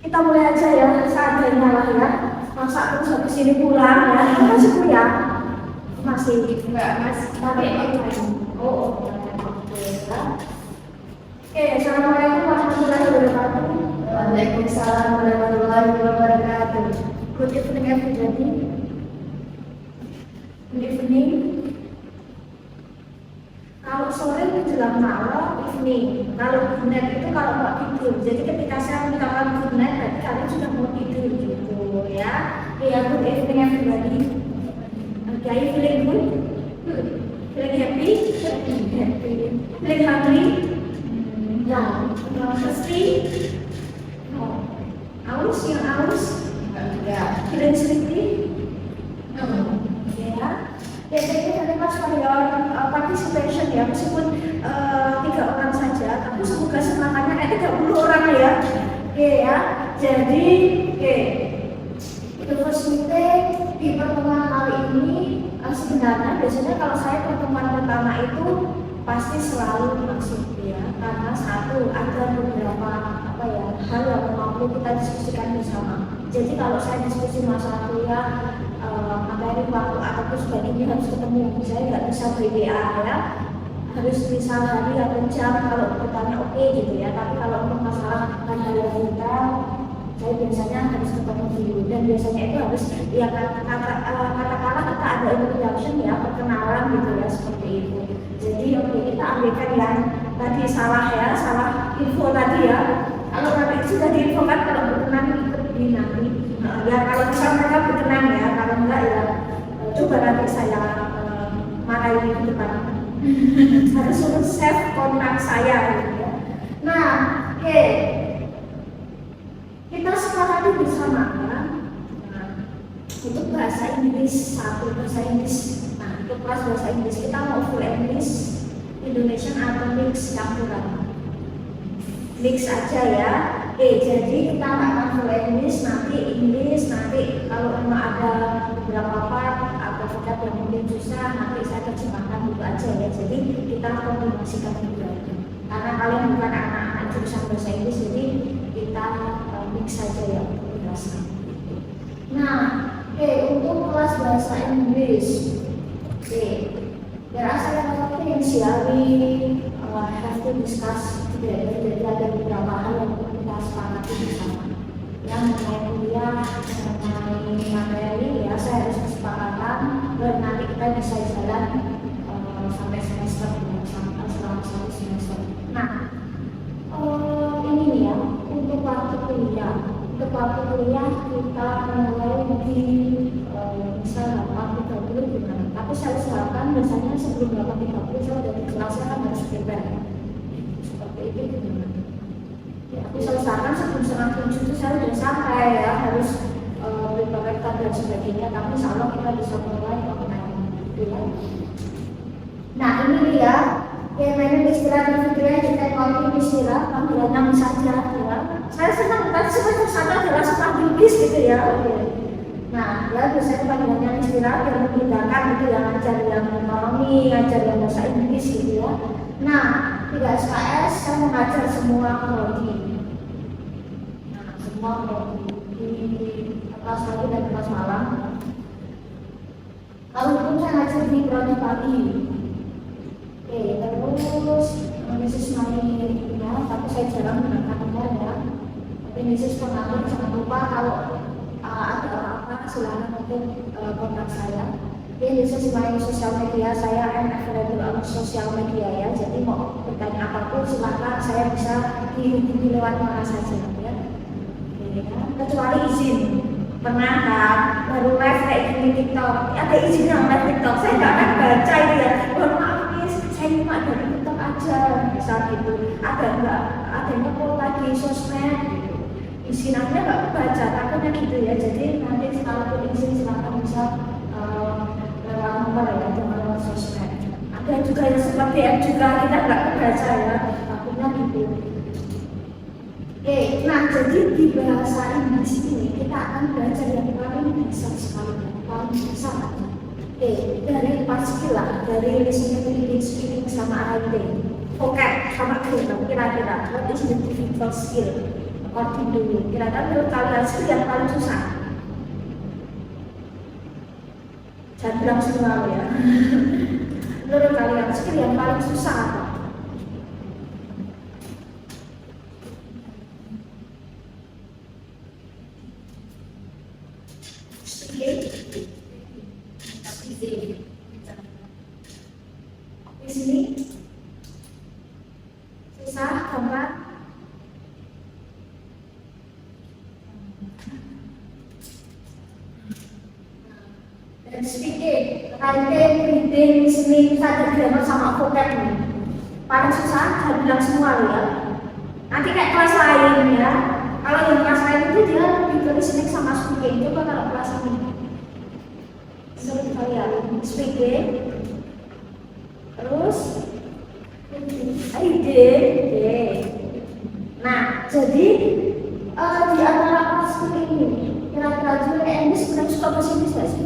Kita mulai aja ya, seadanya lah ya. Masa terus habis ini pulang ya, kita masih kuliah. Masih Enggak, Mas. tapi online. Oh, oke ya. Oke, assalamualaikum warahmatullahi wabarakatuh. Waalaikumsalam warahmatullahi wabarakatuh. Good evening everybody. Good evening. Kalau sore menjelang malam, evening. Kalau good night itu kalau mau tidur. Jadi ketika saya mengucapkan good night, berarti kalian sudah mau tidur gitu ya. Ya, good evening everybody. Okay, are you feeling good? Good. Feeling happy? Happy. Feeling hungry? No. Thirsty? No. Aus? Yang aus? Enggak. Feeling sleepy? No. Ya. Ya, jadi terima kasih for your participation ya, meskipun 3 orang saja, tapi semoga semangatnya 30 orang ya. Oke ya, jadi the first meeting di pertemuan kali ini sebenarnya biasanya kalau saya pertemuan pertama itu pasti selalu masuk ya, karena satu ada beberapa hal yang perlu kita diskusikan bersama. Jadi kalau saya diskusi masalah kuliah, materi waktu ataupun sebagainya harus ketemu, saya nggak bisa BBA ya, harus misal hari atau jam kalau bertanya oke gitu ya, tapi kalau untuk masalah hal-hal yang detail saya biasanya harus ketemu dulu, dan biasanya itu harus ya katakanlah kita ada introduction ya, perkenalan gitu ya, seperti itu. Jadi oke, kita ambilkan yang tadi salah ya, salah info tadi ya. Kalau nanti sudah diinfokan, kalau berkenan ikut di nanti ya, kalau misal mereka berkenan ya, kalau enggak ya coba nanti saya marahi di depan. Harus suruh save kontak saya gitu ya. Nah, oke. Kita sepakati bersama ya. Nah, untuk bahasa Inggris, satu bahasa Inggris. Nah, untuk kelas bahasa Inggris kita mau full English, Indonesian atau mix campuran. Mix aja ya. Jadi kita nggak akan full English, nanti kalau memang ada beberapa part atau kata yang mungkin susah, nanti saya terjemahkan dulu aja ya. Jadi kita kombinasikan juga. Karena kalian bukan anak-anak jurusan bahasa Inggris, jadi kita mix saja ya untuk bahasa. Nah, untuk kelas bahasa Inggris, there are several things we have to discuss today. Jadi ada beberapa hal yang kita sepakati bersama. Yang mengenai kuliah, mengenai materi ya, saya harus kesepakatan dan nanti kita bisa jalan sampai semester ya, selama 1 semester. Nah, ini nih ya, untuk waktu kuliah. Untuk waktu kuliah kita mulai di misal 8.30 gimana? Tapi saya usahakan biasanya sebelum 8.30 saya udah di kelasnya kan harus prepare. Seperti itu gimana? Ya, aku saya usahakan sebelum 6.30 itu saya udah sampai ya, harus prepare dan sebagainya. Tapi insya Allah kita bisa mulai online gitu ya. Nah ini dia. Mainan istilah di video kita kopi istilah panggilannya saja ya. Saya senang tadi semester sana adalah panggil bis gitu ya. Nah ya biasanya panggilannya istilah yang membedakan gitu ya, ngajar yang ekonomi, ngajar yang bahasa Inggris gitu ya. Nah 3 SKS saya mengajar semua prodi. Nah semua prodi di kelas pagi dan kelas malam. Kalau itu saya ngajar di prodi pagi. Terus Mrs. Mani ya, tapi saya jarang menggunakannya ya. Tapi Mrs. pengatur jangan lupa kalau ada apa-apa silakan untuk kontak saya. Mrs. Mani sosial media saya available on sosial media ya. Jadi mau bertanya apapun silakan, saya bisa dihubungi lewat mana saja ya. Kecuali izin. Pernah kan baru live kayak gini TikTok, ada izin yang live TikTok, saya nggak akan baca itu ya. Saya cuma dari TikTok aja, misal gitu. Adanya kalau lagi sosmed gitu. Izinannya nggak kebaca, takutnya gitu ya. Jadi nanti kalau izin silakan bisa lewat nomor ya, lewat sosmed. Ada juga yang sempat DM juga kita nggak kebaca ya, takutnya gitu. Nah jadi di bahasa Inggris ini kita akan belajar yang paling bisa sekali, paling bisa aja. Dari 4 skill lah, dari listening, reading, speaking, sama writing, vocab, sama grammar, kira-kira what is the difficult skill? recording dulu. Kira-kira menurut kalian skill yang paling susah? Jangan bilang semua ya. Menurut kalian skill yang paling susah apa? Di sini susah, gampang. Dan speaking, writing, reading, listening, tadi grammar sama vocab nih. Paling susah, jangan bilang semua loh ya. Nanti kayak kelas lain ya. Kalau yang kelas lain itu dia lebih ke listening sama speaking. Coba kalau kelas ini. Menurut kalian, speaking, terus reading. Nah, jadi di antara kelas ini, kira-kira juga English sebenarnya suka bahasa Inggris gak sih?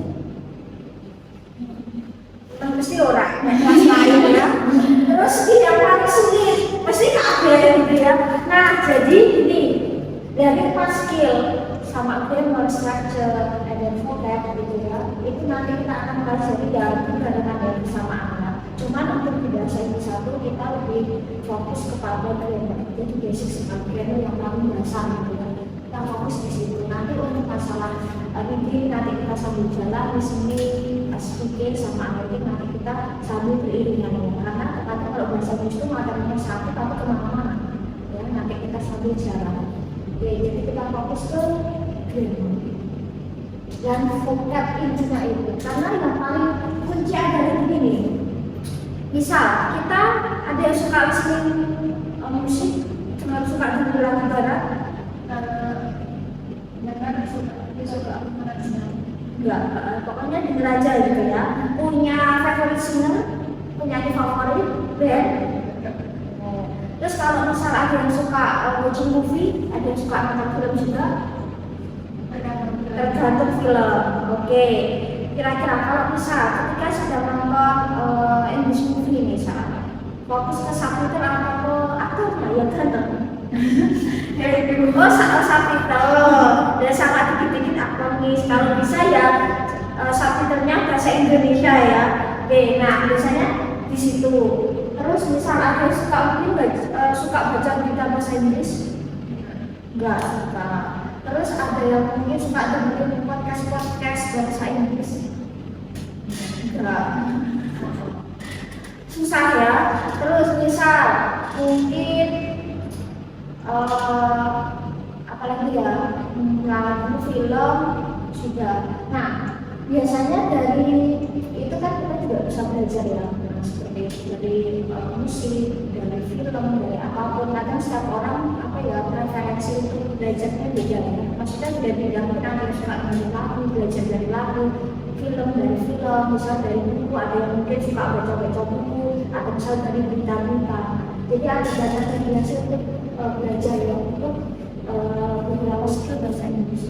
Mesti orang kelas lain ya. Terus yang paling sulit pasti KBM gitu ya. Nah, jadi ini dari pas skill sama grammar, structure, dan vocab gitu ya. Itu nanti kita akan pelajari dalam keberadaan bersama anak. Cuman untuk di bahasa Inggris satu kita lebih fokus kepada grammar. Jadi basic sekali grammar yang paling dasar gitu ya. Kita fokus di situ. Nanti untuk masalah reading nanti kita sambil jalan, listening, speaking sama writing nanti kita sambil beriringan ya. Karena kadang kalau bahasa Inggris itu materinya satu tapi kemana-mana ya, nanti kita sambil jalan. Oke, jadi kita fokus ke grammar dan vocab intinya itu. Karena yang paling kunci adalah begini. Misal kita ada yang suka listening musik, cuma suka denger lagu barat, enggak, pokoknya denger aja gitu ya. Punya favorite singer, penyanyi favorit, band. Terus kalau misal ada yang suka watching movie, ada yang suka nonton film juga, tergantung film. Oke, kira-kira kalau misal ketika sedang nonton English movie misalnya, fokus ke subtitle atau ke aktornya yang ganteng. Oh, subtitle dan sama dikit-dikit aktornya. Kalau bisa ya subtitlenya bahasa Indonesia ya. Oke, nah biasanya di situ. Terus misal ada yang suka mungkin suka baca berita bahasa Inggris, nggak suka. Terus ada yang mungkin suka dengerin podcast bahasa Inggris, nggak. Susah ya. Terus misal mungkin apalagi ya, lagu film sudah. Nah biasanya dari itu kan kita juga bisa belajar ya, seperti dari musik, dari film, dari apapun. Kadang setiap orang apa ya preferensi untuk belajarnya beda ya. Maksudnya tidak beda, mungkin ada yang suka dari lagu, belajar dari lagu, film dari film, misal dari buku, ada yang mungkin suka baca buku, atau misal dari berita-berita. Jadi ada banyak variasi untuk belajar ya, untuk beberapa skill bahasa Inggris.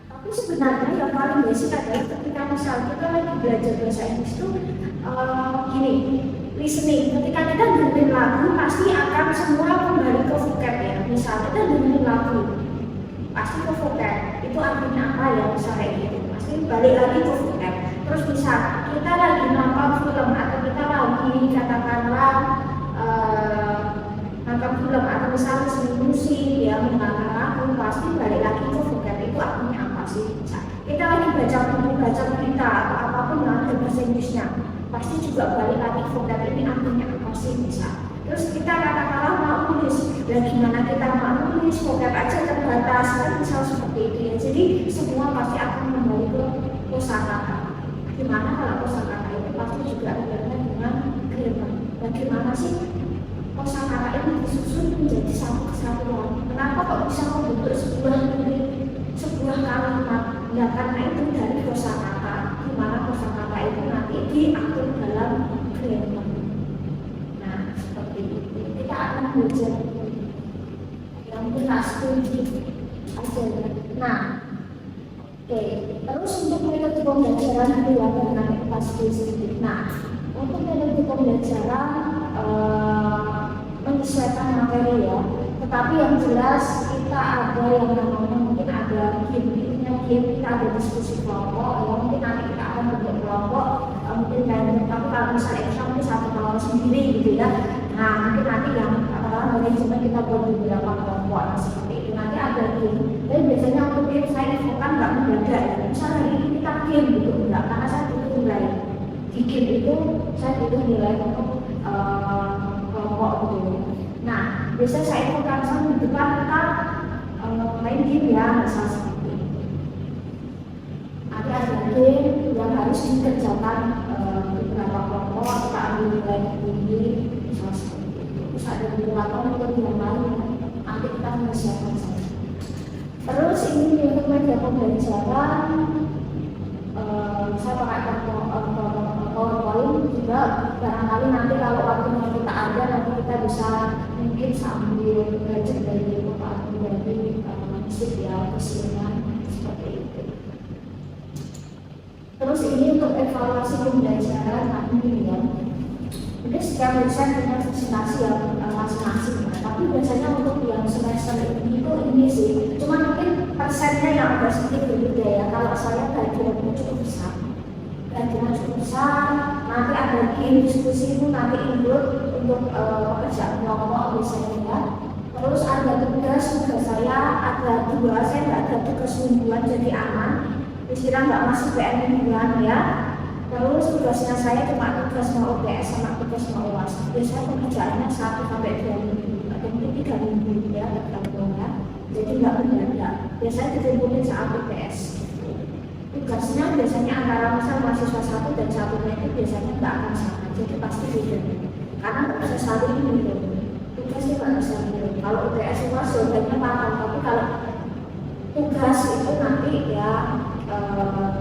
Tapi sebenarnya yang paling basic adalah ketika misal kita lagi belajar bahasa Inggris itu gini, listening. Ketika kita dengerin lagu pasti akan semua kembali ke vocab ya. Misal kita dengerin lagu pasti ke vocab, itu artinya apa ya misalnya gitu, pasti balik lagi ke vocab. Terus misal kita lagi nonton film atau kita lagi katakanlah nonton film atau misal listening musik ya, mendengarkan lagu, pasti balik lagi ke vocab, itu artinya apa sih. Kita lagi baca buku, baca berita atau apapun yang ada bahasa Inggrisnya, pasti juga balik lagi vocab, ini artinya apa sih misal. Terus kita katakanlah mau nulis, dan gimana kita mau nulis, vocab aja terbatas kan, misal seperti itu ya. Jadi semua pasti akan kembali ke kosakata. Gimana kalau kosakata itu pasti juga ada dengan grammar. Bagaimana sih kosakata ini disusun menjadi satu kesatuan? Kenapa kok bisa membentuk sebuah kalimat? Ya karena itu dari kosakata. Gimana kosakata itu nanti diatur dalam grammar. Nah seperti itu kita akan belajar yang kita setuju aja ya. Nah oke, terus untuk metode pembelajaran itu ya nanti pas sedikit. Nah untuk metode pembelajaran menyesuaikan materi ya, tetapi yang jelas kita ada yang namanya mungkin ada game, kita ada diskusi kelompok, ya mungkin nanti kita akan bentuk kelompok, mungkin dan tapi kalau misalnya ekstra mungkin satu kelompok sendiri gitu ya. Nah mungkin nanti yang manajemen kita buat beberapa kelompok seperti itu, nanti ada game. Tapi biasanya untuk game saya infokan nggak mendadak ya, misalnya hari ini kita game gitu enggak, karena saya butuh nilai di game itu, saya butuh nilai untuk kelompok gitu. Nah biasanya saya infokan sama di depan kita main game ya, misal seperti itu. Ada game yang harus dikerjakan beberapa kelompok, kita ambil nilai tinggi, misal seperti itu. Terus ada beberapa metode yang lain, nanti kita menyesuaikan saja. Terus ini untuk media pembelajaran, saya pakai PowerPoint juga. Barangkali nanti kalau waktunya kita ada, nanti kita bisa mungkin sambil belajar dari musik ya, kesenian seperti itu. Terus ini untuk evaluasi pembelajaran, nah ini ya. Jadi setiap dosen punya presentasi yang masing-masing, tapi biasanya untuk yang semester ini sih, cuma mungkin persennya yang agak sedikit berbeda ya. Kalau saya bagiannya cukup besar, nanti ada game diskusi itu nanti include untuk pekerjaan kelompok misalnya. Terus ada tugas saya ada 2, saya nggak ada tugas mingguan jadi aman, istilah nggak masuk PM mingguan ya. Terus tugasnya saya cuma tugas mau UTS sama tugas mau UAS. Biasanya pekerjaannya 1 sampai 2 minggu atau mungkin 3 minggu ya, tergantung ya. Jadi nggak mendadak. Biasanya dikumpulin saat UTS. Tugasnya biasanya antara misal mahasiswa 1 dan 1-nya itu biasanya nggak akan sama. Jadi pasti beda. Karena nggak bisa saling minum. Tugasnya nggak bisa minum. Kalau UTS UAS jawabannya paham. Tapi kalau tugas itu nanti ya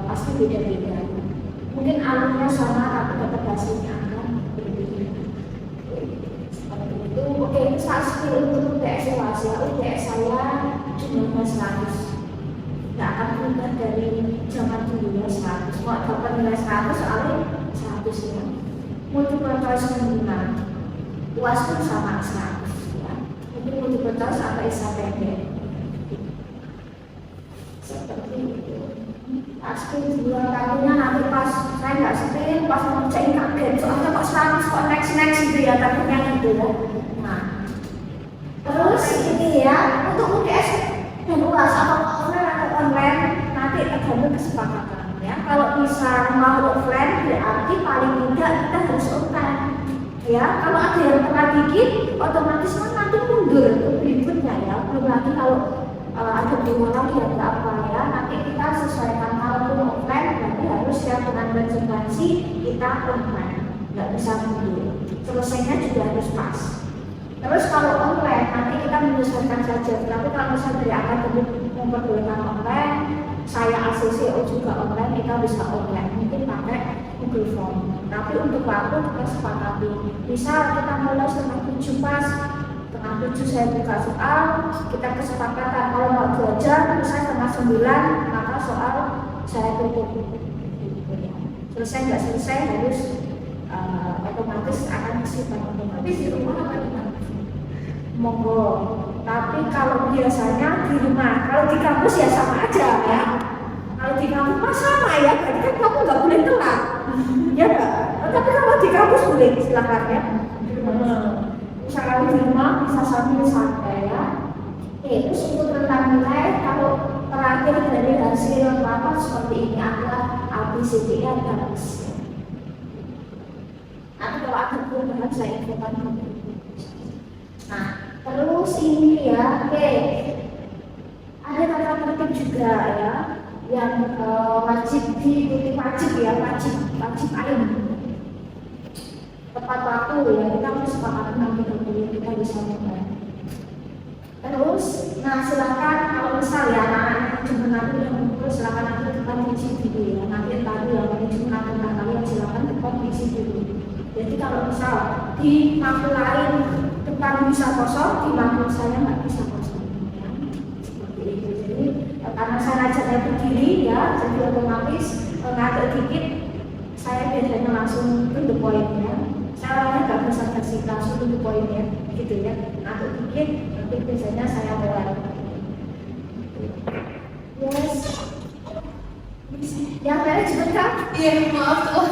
pasti beda-beda. Mungkin alurnya sama tapi dapat hasilnya akan berbeda. Seperti itu. Oke, ini saat skill untuk UTS UAS ya. UTS saya jumlahnya 100. Nggak akan berubah dari zaman dulu ya 100. Kok dapat nilai 100 soalnya 100 ya. Multiple choice minimal. UAS pun sama 100 ya. Mungkin multiple choice atau SAPB. Seperti itu. Pasti 2 kalinya nanti pas saya nggak sprint, pas mau ngerjain kaget soalnya kok 100 kok next gitu ya, takutnya gitu ya. Nah terus ini ya untuk UTS dan UAS atau offline atau online nanti tergantung kesepakatan ya. Kalau misal mau offline berarti paling tidak kita harus online ya. Kalau ada yang telah dikit otomatis kan nanti mundur ke berikutnya ya. Belum lagi kalau ada dua lagi ya nggak apa ya, nanti kita sesuaikan. Kalau offline berarti harus ya dengan konsekuensi kita online, nggak bisa mundur, selesainya juga harus pas. Terus kalau online nanti kita menyesuaikan saja, tapi kalau misalnya dari akademik memperbolehkan online, saya ACCO juga online, kita bisa online, mungkin pakai Google Form. Tapi untuk waktu kita sepakati, misal kita mulai setengah 7 pas, setengah 7 saya buka soal, kita kesepakatan kalau mau belajar misalnya setengah 9, maka soal saya tutup. Selesai nggak selesai harus otomatis akan disimpan otomatis di rumah apa di mana? Monggo. Tapi kalau biasanya di rumah, kalau di kampus ya sama aja ya. Kalau di kampus mah sama ya, berarti kan kamu nggak boleh telat. Ya nggak? Tapi kalau di kampus boleh, silakan ya. Misalkan di rumah bisa sambil santai ya. Terus untuk tentang nilai, kalau terakhir dari hasil rapat seperti ini adalah ABCD harus. Nanti kalau ada perubahan saya infokan kamu. Nah, terus ini ya, oke. Ada tata tertib juga ya, yang wajib diikuti, wajib ain. Tepat waktu ya, kita harus sepakati nanti kita bisa mulai. Terus, nah silakan kalau misal ya anak-anak cuma nanti yang mengumpul silakan nanti depan isi dulu ya. Nanti tadi yang cuma tentang kalian silakan depan isi dulu. Jadi kalau misal di makul lain depan bisa kosong, di makul saya nggak bisa kosong. Ya. Seperti itu. Jadi karena saya ajarnya berdiri ya, jadi otomatis ngatur dikit saya biasanya langsung to the point ya. Saya orangnya nggak bisa kasih langsung to the point ya, gitu ya. Aku dikit, nanti biasanya saya mulai. Yes. Yang beres cepet kan? Iya, maaf tuh.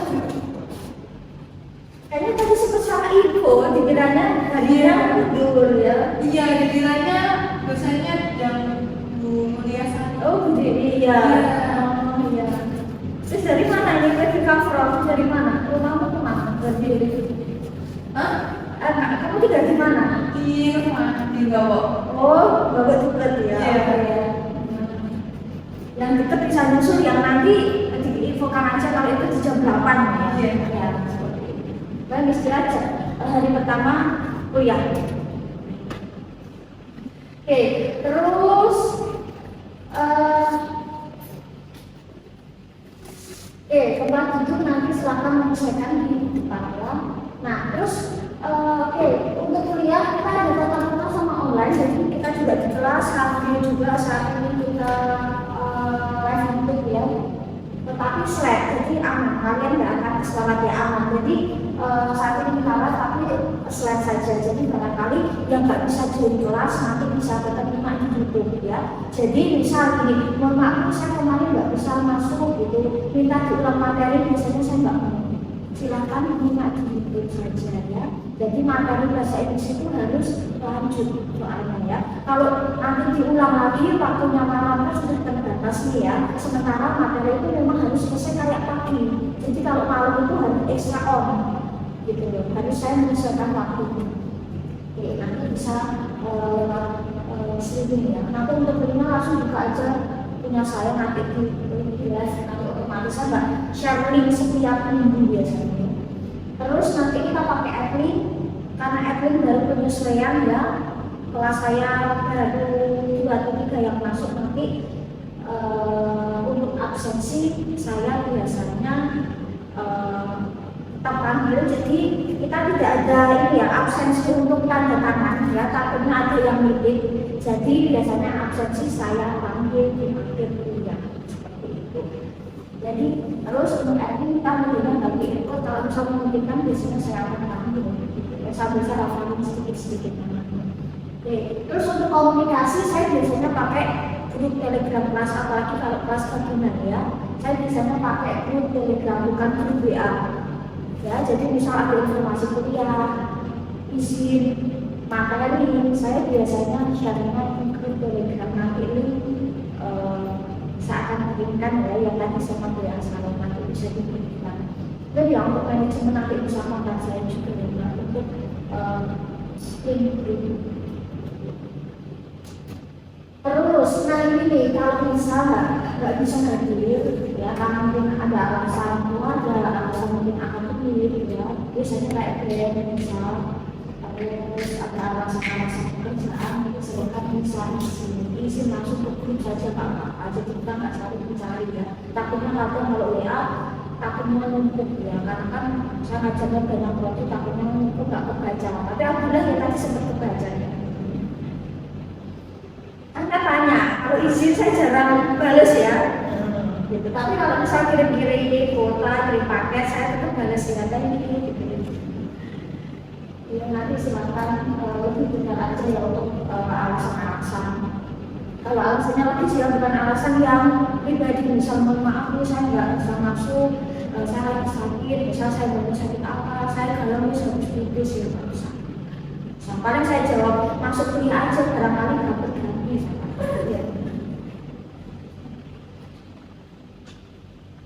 Kayaknya tadi sempat salah info, dikiranya hadiran tidur ya. Iya, dikiranya biasanya jam Bu Mulia sana. Oh, iya. Iya. Oh, iya. Terus dari mana ini? Ketika from dari mana? Rumahmu kemana? Dari Hah? kamu tinggal di mana? Di rumah, di Gawok. Oh, Bapak dekat ya. Iya. Oh, iya. Yang dekat bisa nyusul, yang nanti diinfokan aja kalau itu di jam 8 ya. Iya. Ya, seperti itu. Baik, istirahat aja. Hari pertama kuliah. Oke, terus tempat duduk nanti silakan menyesuaikan di depan ya. Nah, terus untuk kuliah kita ada tatap muka sama online, jadi kita juga di kelas, kami juga saat ini kita live YouTube ya. Tetapi slide, jadi aman, kalian nggak akan kesuara dia aman. Jadi saat ini kita live tapi slide saja. Jadi barangkali yang nggak bisa join kelas nanti bisa tetap nyimak di YouTube ya. Jadi misal gini, mohon maaf saya kemarin nggak bisa masuk gitu, minta diulang materi, biasanya saya nggak mau. Silakan nyimak di YouTube saja ya. Jadi materi bahasa Inggris itu harus lanjut soalnya ya. Kalau nanti diulang lagi waktunya malam kan sudah terbatas nih ya. Sementara materi itu memang harus selesai kayak pagi. Jadi kalau malam itu harus extra on gitu loh. Harus saya menyesuaikan waktu. Oke, nanti bisa lewat streaming ya. Nanti untuk link langsung buka aja punya saya nanti di live, nanti otomatis saya nggak share link setiap minggu biasanya. Terus nanti kita pakai Adlin, karena Adlin baru penyesuaian ya. Kelas saya baru 2 atau 3 yang masuk nanti untuk absensi saya biasanya tetap panggil, jadi kita tidak ada ini ya absensi untuk tanda tangan ya, takutnya ada yang meeting, jadi biasanya absensi saya panggil di akhir kuliah seperti itu. Jadi terus untuk admin kita menggunakan bagi info, kalau bisa memungkinkan biasanya saya akan panggil gitu ya, sambil saya hafalin sedikit-sedikit namanya. Oke, terus untuk komunikasi saya biasanya pakai grup Telegram kelas, apalagi kalau kelas gabungan ya, saya biasanya pakai grup Telegram bukan grup WA. Ya, jadi misal ada informasi kuliah, izin, materi, saya biasanya share-nya di grup Telegram. Nanti link saya akan kirimkan ya, yang tadi sama WA saya nanti bisa diberikan. Jadi yang untuk manajemen nanti bisa kontak saya juga ya, untuk link grup. Terus, nah ini kalau misalnya nggak bisa hadir ya, karena mungkin ada alasan keluarga, alasan mungkin akademik ya, biasanya kayak brand misal, terus ada alasan-alasan pekerjaan, itu silakan bisa izin langsung ke grup saja Pak, jadi kita nggak selalu mencari ya. Takutnya kalau WA takutnya menumpuk ya, karena kan saya ngajarnya banyak waktu, takutnya menumpuk nggak kebaca. Tapi alhamdulillah ya tadi sempat kebaca ya. Anda tanya, kalau izin saya jarang balas ya. Gitu. Tapi kalau misalnya kirim-kirim kuota, kirim paket, saya tetap balas ya, ini gitu. Ya, nanti silakan lebih benar aja ya untuk alasan-alasan. Kalau alasannya lagi sih bukan alasan yang pribadi, misal mohon maaf nih saya nggak bisa masuk, saya lagi sakit, misal saya mau sakit apa, saya kalau bisa harus tipis ya nggak bisa. Paling saya jawab masuk kuliah aja, barangkali dapat gratis. Ya.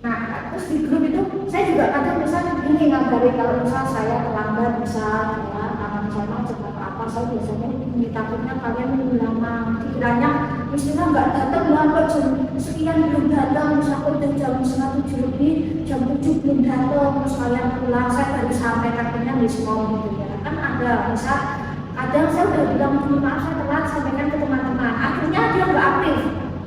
Nah, terus di grup itu saya juga kadang misalnya begini ngabari kalau misal saya terlambat misal ya, karena misalnya cepat apa, saya biasanya takutnya kalian menunggu lama, kiranya misalnya nggak datang lambat jam sekian belum datang, misalnya udah jam 6:30 lebih, jam 7 belum datang, terus kalian pulang, saya baru sampai takutnya diskon gitu ya. Kan ada misal kadang saya udah bilang maaf saya telat, sampaikan ke teman-teman, akhirnya dia nggak aktif,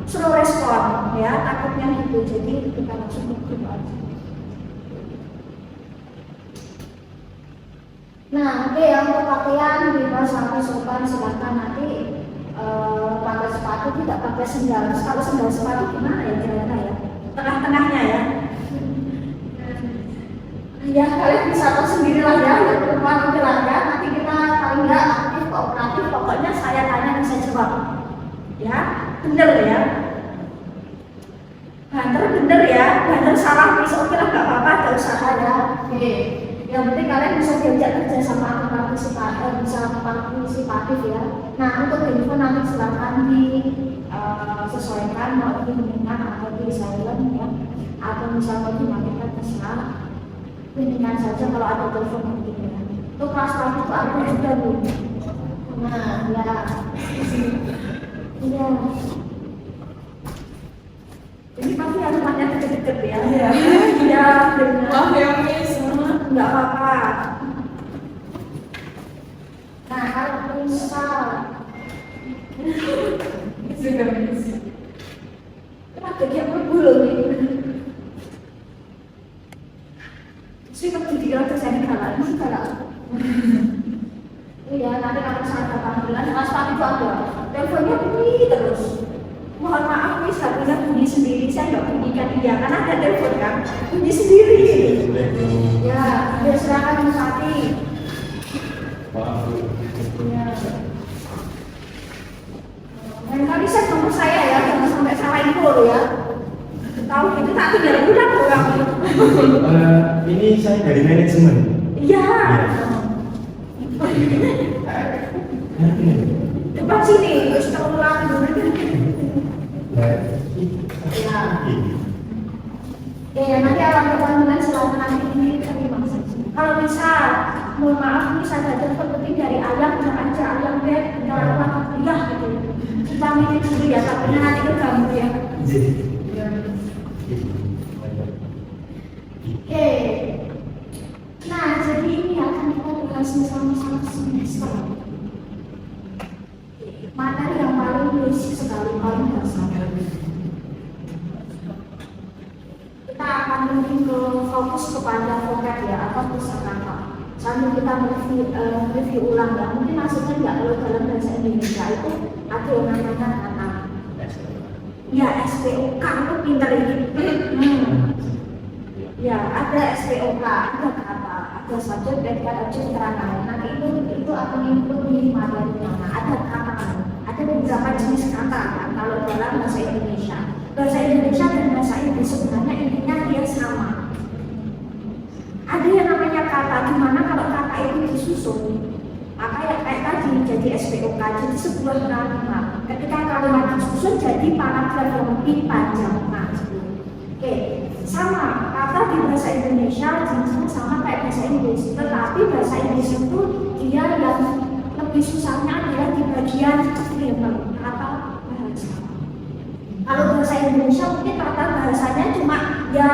slow respon ya, takutnya gitu, jadi kita langsung grup aja. Nah, oke ya, untuk pakaian bebas sampai sopan, silakan nanti pakai sepatu, tidak pakai sendal. Kalau sendal sepatu gimana ya kira-kira ya, tengah-tengahnya ya. Ya kalian bisa tahu sendiri lah ya, teman bilang ya. Nanti kita paling nggak aktif kooperatif. Pokoknya saya tanya bisa jawab. Ya, bener ya. Bener ya. Banter salah bisa oke lah nggak apa-apa, ada usaha ya. Oke. Yang penting kalian bisa diajak kerja sama atau partisipatif ya. Nah untuk info nanti silakan disesuaikan mau dimatikan atau di silent ya, atau misalnya dimatikan terserah. Hentikan saja kalau ada telepon mungkin ya. Untuk kelas itu ada juga bu. Nah ya, iya. Ini pasti yang rumahnya deket-deket ya. Iya. Iya benar. Maaf ya Miss. Enggak apa-apa. Nah kalau misal Sudah Miss. ada yang berbulu nih. Sih pendidikan terjadi kalah, iya nanti kalau misalnya ada panggilan, kelas itu ada teleponnya bunyi terus. Mohon maaf nih, sapinya bunyi sendiri, saya nggak bunyikan iya, karena ada telepon kan, bunyi sendiri. Ya, silakan Mas Ati. Ya. Lain kali saya nomor saya ya, jangan sampai salah info ya. Tahu gitu tak tinggal pulang orang. Ini saya dari manajemen. Iya. Depan sini, terus terulang. Ya. Ya, nanti alam pertandingan silakan nanti ini terima saja. Kalau misal, mohon maaf ini saya telepon penting dari ayam, bilang aja ayam bed, bentar apa kuliah gitu. Kita minum dulu ya, tapi nanti keganggu ya. Oke. Nah, jadi ini akan kita bahas masalah semester. Materi yang paling basic sekali, paling dasar. Kita akan mungkin ke fokus kepada vocab ya, atau kosakata. Sambil kita review ulang ya. Mungkin maksudnya nggak kalau dalam bahasa Indonesia itu ada yang namanya kata. Ya, SPOK itu pintar ini. Ya, ada SPOK, ada kata, ada subjek, predicate, objek, keterangan. Nanti itu akan input di materinya. Nah, ada kata, ada beberapa jenis kata kan, kalau dalam bahasa Indonesia. Bahasa Indonesia dan bahasa Inggris sebenarnya intinya dia sama. Ada yang namanya kata, dimana kalau kata itu disusun, maka ya kayak tadi jadi SPOK, jadi sebuah kalimat. Ketika kalimat disusun jadi paragraf yang lebih panjang. Nah, oke, sama kata di bahasa Indonesia jenisnya sama kayak bahasa Inggris, tetapi bahasa Inggris itu dia yang lebih susahnya adalah di bagian grammar kata bahasa. Kalau bahasa Indonesia mungkin kata bahasanya cuma ya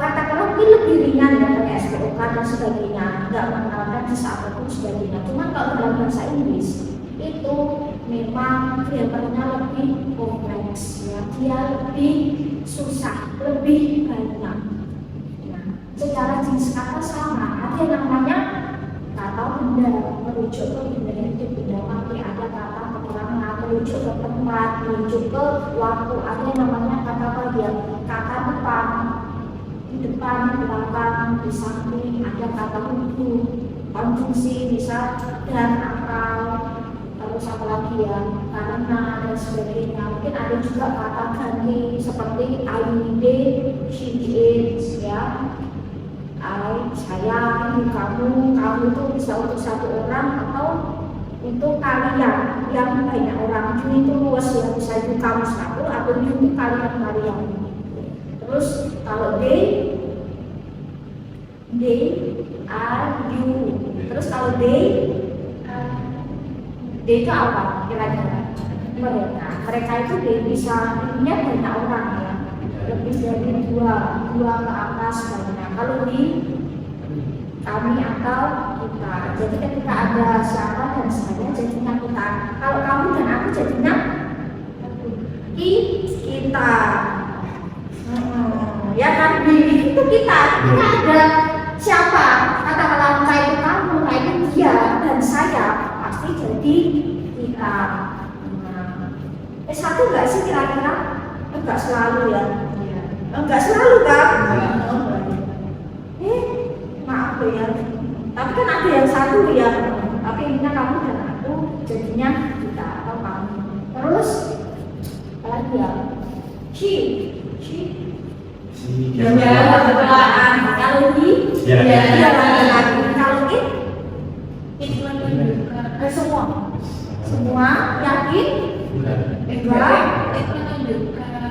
katakanlah mungkin lebih ringan ya kayak SPOK dan sebagainya, nggak mengenalkan bisa apapun sebagainya. Cuma kalau dalam bahasa Inggris itu memang grammarnya lebih kompleks ya, dia lebih susah, lebih banyak. Nah, secara jenis kata sama, ada yang namanya kata benda, merujuk ke benda hidup, benda mati, ada kata keterangan, merujuk ke tempat, merujuk ke waktu, ada yang namanya kata apa dia, kata depan, di depan, di belakang, di samping, ada kata hubung, konjungsi, bisa dan akal. Terus apa lagi ya, karena dan sebagainya. Mungkin ada juga kata ganti seperti I did, she did ya, I, saya, ini kamu itu bisa untuk satu orang atau untuk kalian yang banyak orang. Ini itu luas ya, bisa itu kamu satu atau itu kalian. Terus kalau they, are, you. Terus kalau they itu apa kira-kira? Mereka itu bisa intinya banyak orang ya, lebih dari dua ke atas banyak. Kalau di kami atau kita, jadi ketika ada siapa dan saya jadinya kita. Kalau kamu dan aku jadinya kita. Ya kan itu kita ada siapa? Katakanlah entah itu kamu, entah itu dia dan saya. Pasti jadi kita. Satu enggak sih kira-kira? Enggak selalu ya. Enggak selalu kan? apa ya, tapi kan ada yang satu ya, tapi intinya kamu dan aku jadinya kita atau kamu. Terus apa lagi ya, she Ya. kalau di Ya. dia laki-laki, kalau it Itu menunjukkan semua yakin Bukan. enggak itu menunjukkan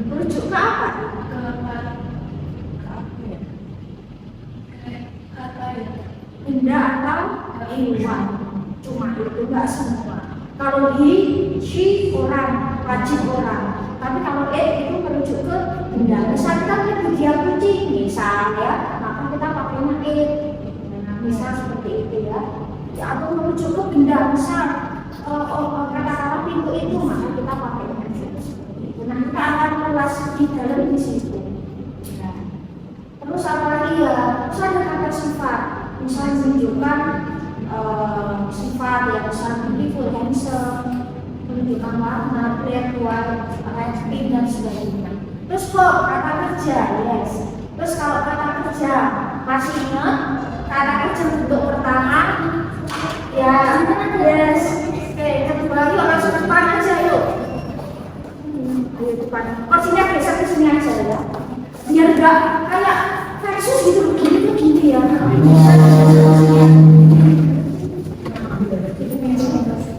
merujuk ke apa? ke apa ya? Kayak kata ya. Benda atau hewan, cuma itu enggak semua. Kalau he, she orang, wajib orang. Tapi kalau it itu merujuk ke benda. Misal kita menyebut dia kucing, misal ya, maka kita pakainya it. Nah, misal seperti itu ya. Ya, atau merujuk ke benda, misal kata-kata pintu itu, maka kita pakainya it. Nah, kita akan ulas di dalam di situ. Nah, terus apa lagi ya? Terus ada kata sifat, misal menunjukkan sifat ya, misal beautiful, handsome, menunjukkan warna, red, white, red, pink dan sebagainya. Terus kata kerja, yes. Terus kalau kata kerja masih ingat kata kerja bentuk pertama, ya, yes. Oke, kedua yuk langsung ke depan aja yuk. Ayo depan. Kursinya geser ke sini aja ya. Biar enggak kayak versus gitu begini ya.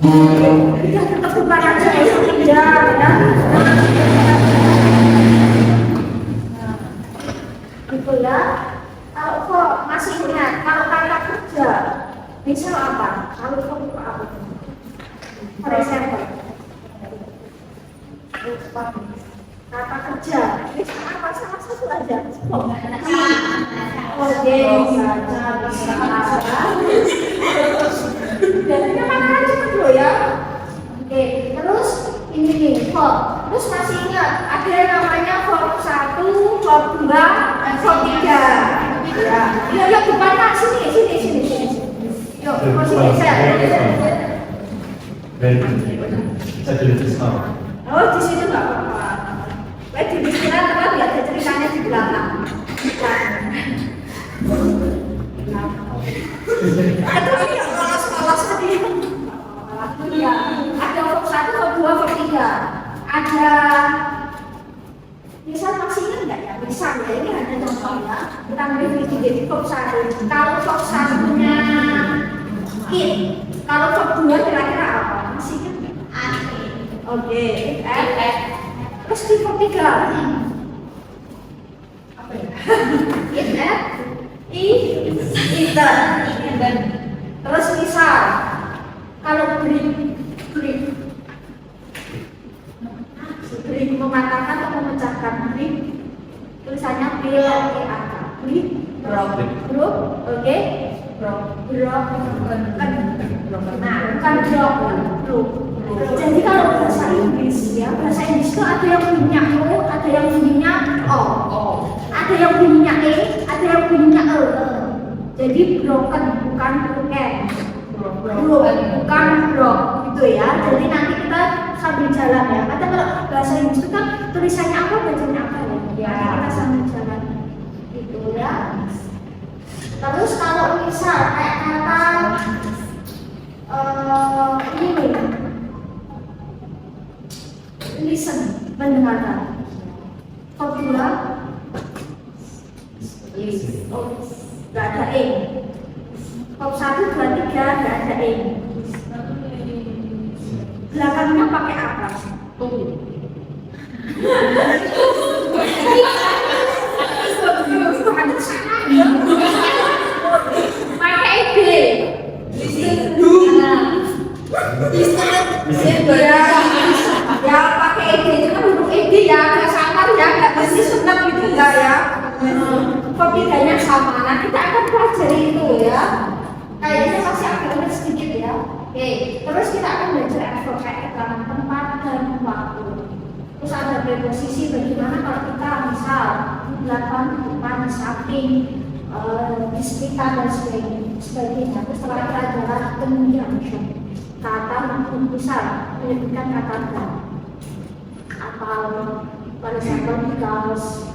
Udah tetap depan aja ya. Ya. Gitu ya. Kalau kok masih ingat kalau kata kerja misal apa? Kalau kok itu apa? For example, kata kerja misal apa? Salah satu aja. Oke, baca bisa. Dan memang kan cepet loh ya. Oke, terus ini nih, verb. Terus masih ingat ada yang namanya verb 1, verb 2, verb 3. Ya, yuk depan Kak, sini. Yuk, kursi geser. Very good. Bisa duduk di sana. Oh, di situ nggak apa-apa. Di istirahat terus nggak ada ceritanya di belakang. Itu ini yang lolos tadi. Ya, ada verb 1, verb 2, verb 3. Ada misal masih ingat nggak ya? Misal ya, ini hanya contoh ya. Kita mereview jadi verb 1. Kalau verb 1-nya it, kalau verb 2 kira-kira apa? Masih ingat nggak? Oke, terus di verb 3 apa ya? Eaten. Terus misal kalau break mematahkan atau memecahkan break, tulisannya break, group, oke, broken. Nah, bukan group. Jadi kalau bahasa Inggris ya, bahasa Inggris itu ada yang bunyinya o, ada yang bunyinya o, ada yang bunyinya e, ada yang bunyinya e. Jadi broken bukan broken, bukan brok gitu ya. Jadi nanti kita sambil jalan ya. Kata kalau bahasa Inggris itu kan tulisannya apa, bacanya apa ya. Nanti kita sambil jalan gitu ya. Terus kalau misal kayak kata ini listen, mendengarkan. Kedua, nggak ada e. Top 1, 2, 3 nggak ada e. Belakangnya pakai apa? Pakai d. Ya pakai ed itu kan huruf ed ya, nggak samar ya, nggak mesti sunat gitu enggak ya. Pembedanya sama. Nah kita akan pelajari itu ya. Kayaknya masih agak rumit sedikit ya. Oke, terus kita akan belajar adverb kayak keterangan tempat dan waktu. Terus ada preposisi bagaimana kalau kita misal di belakang, di depan, di samping, di sekitar dan sebagainya. Terus setelah pelajaran kemudian kata misal menyebutkan kata dan atau pada sampel because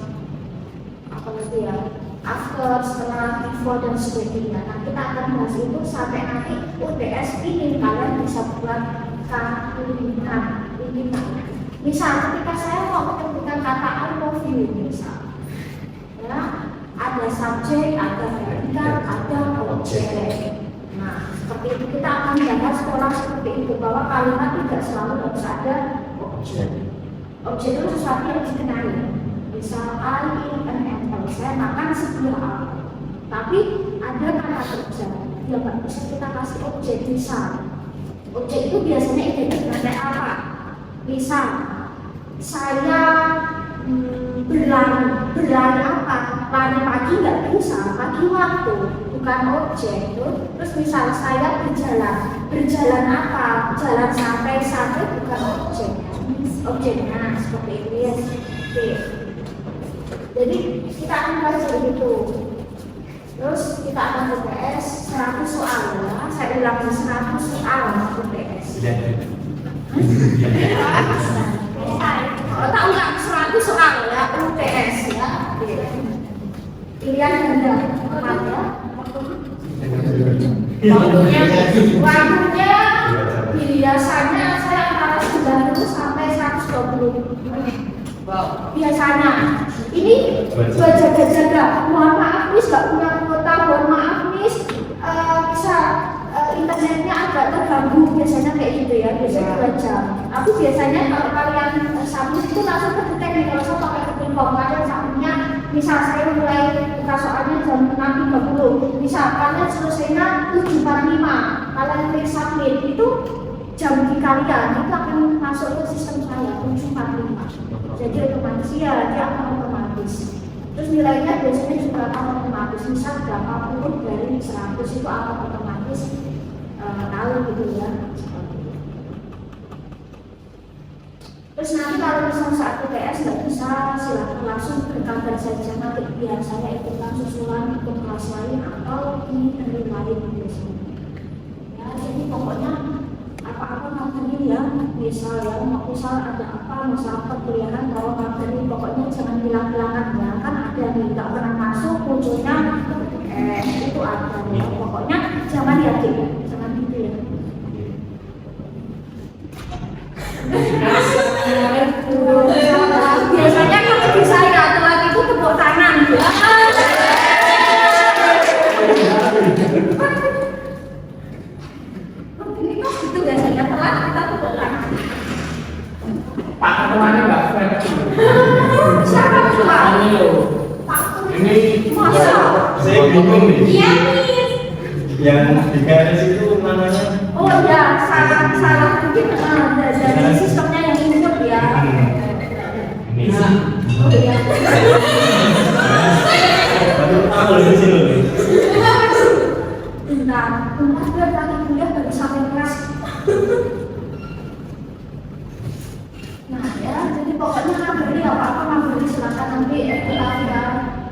apa lagi ya, after, setelah, before dan sebagainya. Nah, kita akan bahas itu sampai nanti UTS ini kalian bisa buat kalimat. Misal ketika saya mau menentukan kata I love you, misal, ya, ada subjek, ada predikat, ada objek. Nah, seperti itu kita akan bahas pola seperti itu, bahwa kalimat tidak selalu harus ada objek. Objek itu sesuatu yang dikenali. Misal I eat an apple, saya makan sebuah apel. Tapi ada kata kerja yang nggak bisa kita kasih objek. Misal objek itu biasanya identik dengan apa? Misal saya berlari apa? Lari pagi nggak bisa, pagi waktu bukan objek. Terus misal saya berjalan apa? Jalan sampai bukan objek. Objeknya seperti itu ya. Oke. Jadi kita akan belajar gitu. Terus kita akan UTS 100 soal ya. Saya ulangi 100 soal UTS. Tak ulang 100 soal ya UTS ya. Pilihan ganda ya. Waktunya biasanya saya antara 90 sampai 120 menit. Biasanya ini jaga-jaga. Mohon maaf Miss, nggak punya kuota. Mohon maaf Miss, bisa internetnya agak terganggu. Biasanya kayak gitu ya. Biasanya 2 jam. Aku biasanya kalau kalian sabtu itu langsung ke teknik. Kalau saya pakai ketik form kalian sabtunya. Misal saya mulai buka soalnya jam 6.30. Misal kalian selesainya 7.45. Kalian klik submit itu jam di kalian itu akan masuk ke sistem saya 7.45. Jadi otomatis ya dia akan otomatis. Terus nilainya biasanya juga akan otomatis. Misal 80 dari 100 itu akan otomatis tahu gitu ya. Terus nanti kalau misalnya saat UTS nggak bisa, silakan langsung berkabar saja. Nanti biar saya ikutan susulan ikut kelas lain atau ini dari lain biasanya. Ya, jadi pokoknya apa-apa materi ya, misal ada apa, misal perkuliahan kalau materi pokoknya jangan hilang-hilangan ya. Kan ada nih nggak pernah masuk munculnya itu ada ya. Pokoknya jangan yakin ya, jangan gitu ya. Biasanya kalau di saya telat itu tepuk tangan ya. Ini kok gitu biasanya telat kita tepuk tangan. Pak temannya nggak fair. Siapa Pak? Ini Masa? Saya bingung nih. Iya nih. Yang di garis itu namanya. Oh ya, salah mungkin dari sistemnya yang input ya. Ini. Oh iya. Baru tahu di sini loh. Bentar, udah lagi kuliah nggak bisa main kelas. Nah ya, jadi pokoknya ngabari apa-apa ngabari silakan nanti kita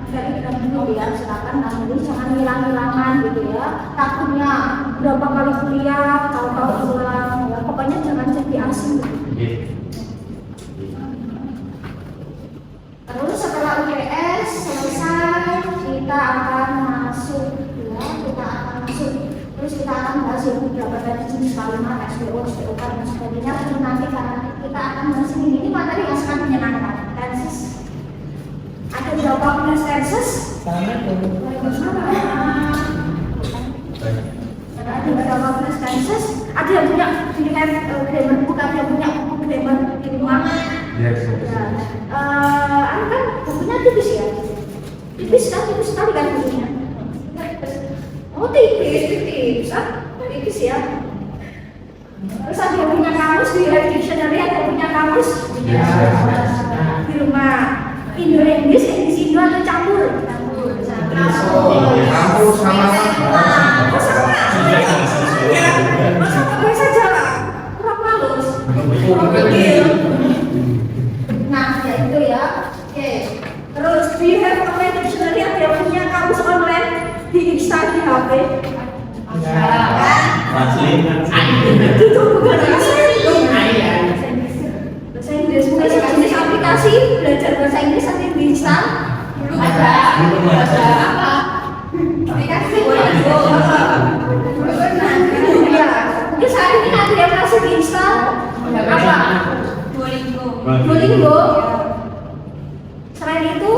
dari kita dulu ya, silakan ngabari jangan hilang-hilangan gitu ya. Takutnya berapa kali kuliah, tahu-tahu hilang ya. Pokoknya jangan jadi asing gitu. Terus setelah UTS selesai kita akan masuk ya, terus kita akan bahas yang beberapa tadi jenis kalimat, SPO, SPOK dan sebagainya. Terus nanti kita akan bahas ini materi yang sangat menyenangkan. Tenses ada berapa kelas tenses? Ada berapa kelas tenses? Ada yang punya pilihan grammar book, ada yang punya buku grammar di rumah. Yes. Kan bukunya tipis ya? Tipis sekali kan bukunya? Oh tipis ya? Terus ada yang punya kamus di Live Dictionary, ada yang punya kamus di rumah. Indo Inggris, Inggris Indo atau campur? Campur sama. Masa pakai saja lah? Kurang halus. Nah, ya itu ya. Oke. Terus di Live Dictionary ada yang punya kamus online di Insta di HP. Asli. Itu bukan asli. Bahasa Inggris bukan jenis aplikasi belajar bahasa Inggris ada di Insta. Belum ada. Dikasih Duolingo. Iya. Mungkin saat ini ada yang masih diinstal apa? Duolingo. Duolingo. Selain itu,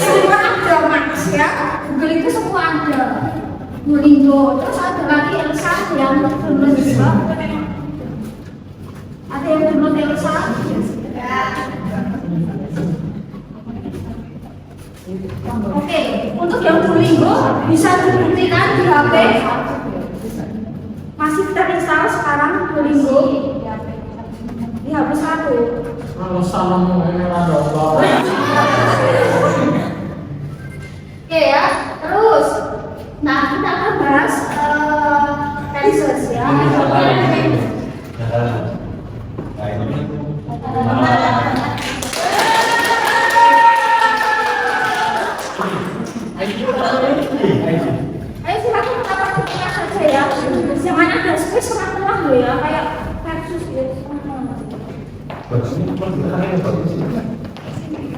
semua ada Mas ya. Google itu semua ada. Duolingo. Terus ada lagi Elsa yang download juga. Ada yang download Elsa? Oke, untuk yang Duolingo bisa dibuktikan di HP. Masih terinstall sekarang Duolingo di HP 1. Kalau salam ini ada apa? Oke ya, terus, nah kita akan bahas tenses ya. Ayo silakan kita saja ya. Jangan ada space tengah-tengah loh ya, kayak versus gitu.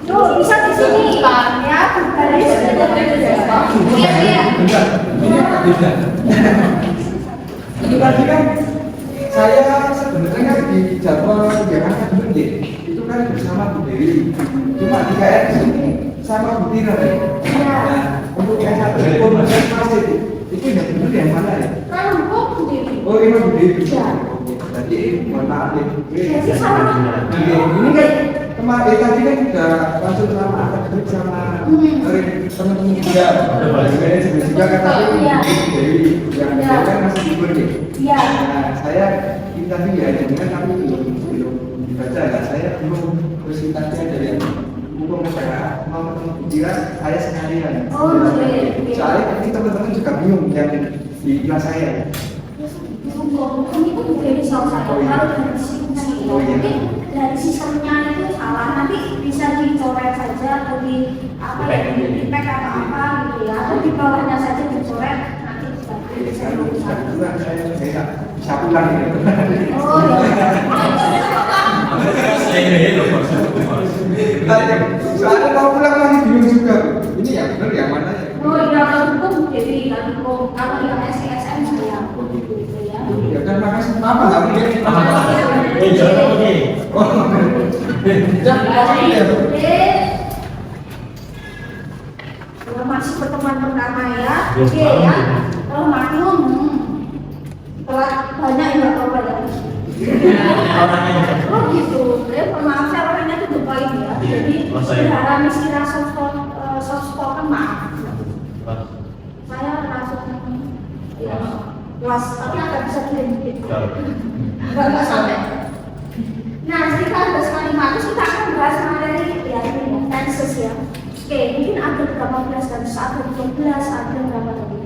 Tuh bisa di sini ya, garis. Iya. Itu tadi kan saya sebenarnya kan di jadwal kegiatan dulu itu kan bersama Bu Dewi. Cuma di KR di sini sama Bu Tira ya. Nah, untuk yang satu pun masih itu yang benar yang mana ya? Kalau hukum sendiri. Oh ini Bu Dewi. Ya. Jadi mohon maaf ya. Jadi sama. Ini kan kemarin tadi kan sudah langsung sama akademik sama teman-teman juga. Sebenarnya juga kan tadi Bu Dewi yang kan masih libur nih. Iya. Nah, saya tadi ya, dengan kami belum dibaca ya, saya belum presentasinya dari hukum masyarakat mau ketemu pikiran saya seharian. Oh, oke. Soalnya tadi teman-teman juga bingung yang di kelas saya. Hukum itu dari salah satu kalau dari sisi mungkin dari sistemnya itu salah, nanti bisa dicoret saja atau di apa ya, di pack atau apa gitu ya, atau di bawahnya saja dicoret nanti bisa diurusan. Saya bisa pulang gitu. Oh iya. Soalnya mau pulang lagi bingung juga. Ini yang benar yang mana ya? Oh iya, kalau hukum jadi hukum, kalau yang SSM saya gitu ya. Ya kan makasih apa nggak mungkin. Jangan oke. Jangan ya. Kalau masih pertemuan pertama ya, oke ya. Kalau maklum, telat banyak ya nggak apa-apa ya. Oh gitu, ya maaf saya orangnya tuh lupain ya. Jadi berharap istilah soft spoken maaf. Saya langsung ya luas, tapi agak bisa kirim. Enggak sampai. Nah, jadi kalau ada sekali terus kita akan bahas materi ya ini tenses ya. Oke, mungkin ada berapa belas tenses, ada 12, ada berapa tadi?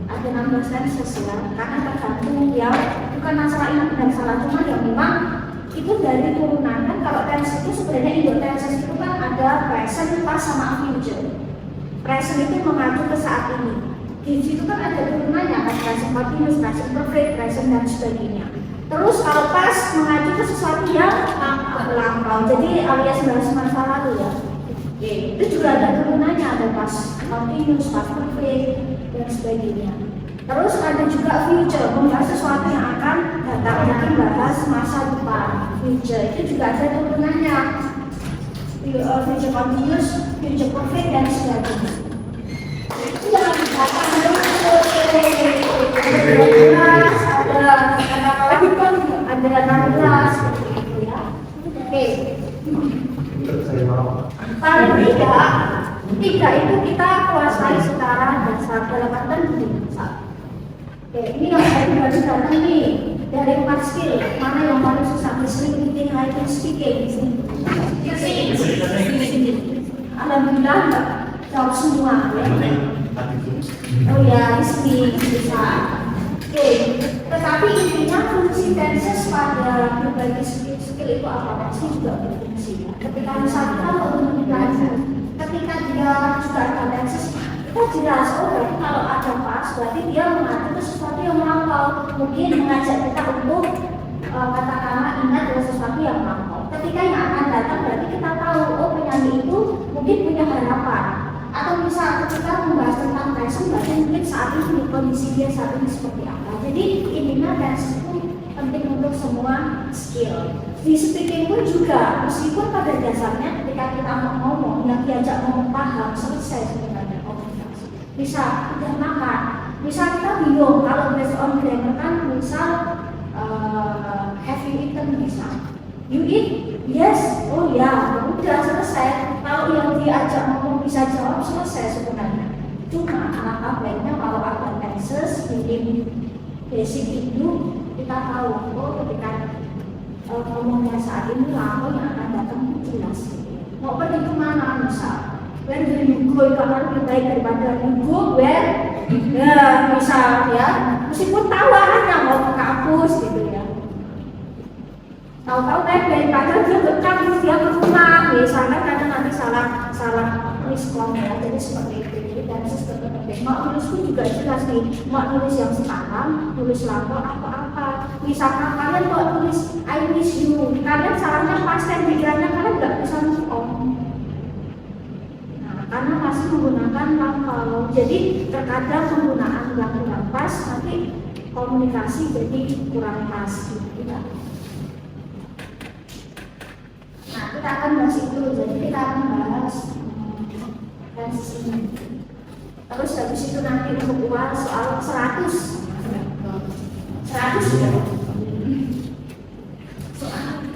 Ada 16 tenses ya, karena tergantung ya, bukan masalah ini benar salah, cuma ya memang itu dari turunan kan. Kalau tense itu sebenarnya tenses itu kan ada present, past sama future. Present itu mengacu ke saat ini. Di situ kan ada turunannya kan, present continuous, present perfect, present dan sebagainya. Terus kalau pas mengacu ke sesuatu yang lampau, jadi alias bahas masa lalu ya. Oke, itu juga ada turunannya, ada past continuous, past perfect dan sebagainya. Terus ada juga future, membahas sesuatu yang akan datang, mungkin bahas masa depan. Future itu juga ada turunannya, future continuous, future perfect dan sebagainya. Itu yang datang ada 16 gitu ya. Oke. Paling tiga itu kita kuasai secara dasar dalam artian bahasa. Oke, ini yang saya baru datang nih dari 4 skill. Mana yang paling susah? Listening, reading, writing, speaking. Alhamdulillah enggak jawab semua ya. Oh ya, listening bisa. Oke, tetapi intinya fungsi tenses pada berbagai skill itu apa sih juga berfungsi. Ketika misalnya kalau komunikasi, ketika dia juga ada tenses, kita jelas berarti kalau ada pas, berarti dia mengacu ke sesuatu yang melampau, mungkin mengajak kita untuk katakanlah ingat dengan sesuatu yang melampau. Ketika yang akan datang, berarti kita tahu penyanyi itu mungkin punya harapan Atau misal ketika membahas tentang passion, berarti mungkin saat ini kondisi dia saat ini seperti apa. Jadi intinya tenses itu penting untuk semua skill. Di speaking pun juga, meskipun pada dasarnya ketika kita mau ngomong, yang diajak ngomong paham, selesai sebenarnya komunikasi. Bisa udah makan, misal kita bingung kalau based on grammar kan, misal have you eaten, misal you eat, yes, oh ya, udah selesai. Kalau yang diajak ngomong bisa jawab, selesai sebenarnya. Cuma alangkah baiknya kalau ada tenses, minim basic itu kita tahu, oh ketika ngomongnya saat ini lama yang akan datang jelas. Mau pergi kemana misal? Where do you go itu akan lebih baik daripada you go where? Ya misal ya, meskipun tahu arahnya mau ke kampus gitu ya. Tahu-tahu daripada dia ke kampus dia ke rumah, misalnya kadang nanti salah miskom ya, jadi seperti itu. Jadi tenses tetap penting. Mau nulis pun juga jelas nih, mau nulis yang sekarang, nulis lapor apa-apa. Misalkan kalian mau tulis I miss you, kalian salahnya pasti pikirannya kalian nggak bisa move on. Nah, karena masih menggunakan lampau. Jadi terkadang penggunaan yang kurang pas nanti komunikasi jadi kurang pas gitu ya. Nah, kita akan bahas itu. Jadi kita akan bahas tenses ini. Terus habis itu nanti untuk uang soal 100 ya.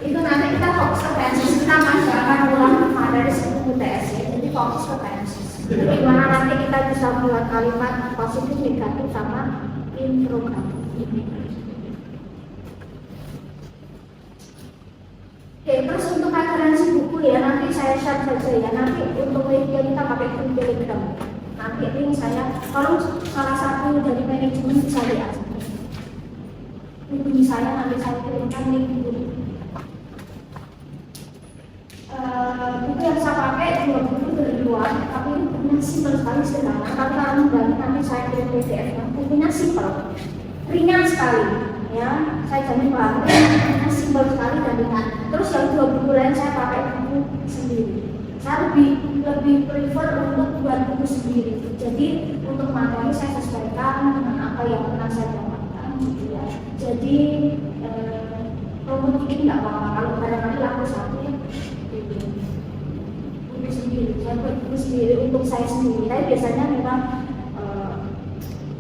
Itu nanti kita fokus ke tenses, kita masih akan ulang materi 10 UTS ya. Jadi fokus ke tenses. Gimana nanti kita bisa buat kalimat positif, negatif sama interrogatif. Oke, terus untuk referensi buku ya nanti saya share saja ya. Nanti untuk media kita pakai grup Telegram. Nanti link saya, kalau salah satu dari manajemen bisa lihat. Hubungi saya, nanti saya kirimkan link buku. Buku yang saya pakai dua buku dari luar, tapi bukunya simpel sekali sederhana. Tapi kalau dari nanti saya kirim PDF, bukunya simpel, ringan sekali. Ya, saya jamin banget bukunya simpel sekali dan ringan. Terus yang dua buku lain saya pakai buku sendiri. Saya lebih prefer untuk buat buku sendiri. Jadi untuk materi saya sesuaikan dengan apa yang pernah saya dapatkan gitu ya. Jadi promo ini nggak apa-apa kalau barangkali laku satu ya gitu. Buku sendiri, saya buat buku sendiri untuk saya sendiri. Tapi biasanya memang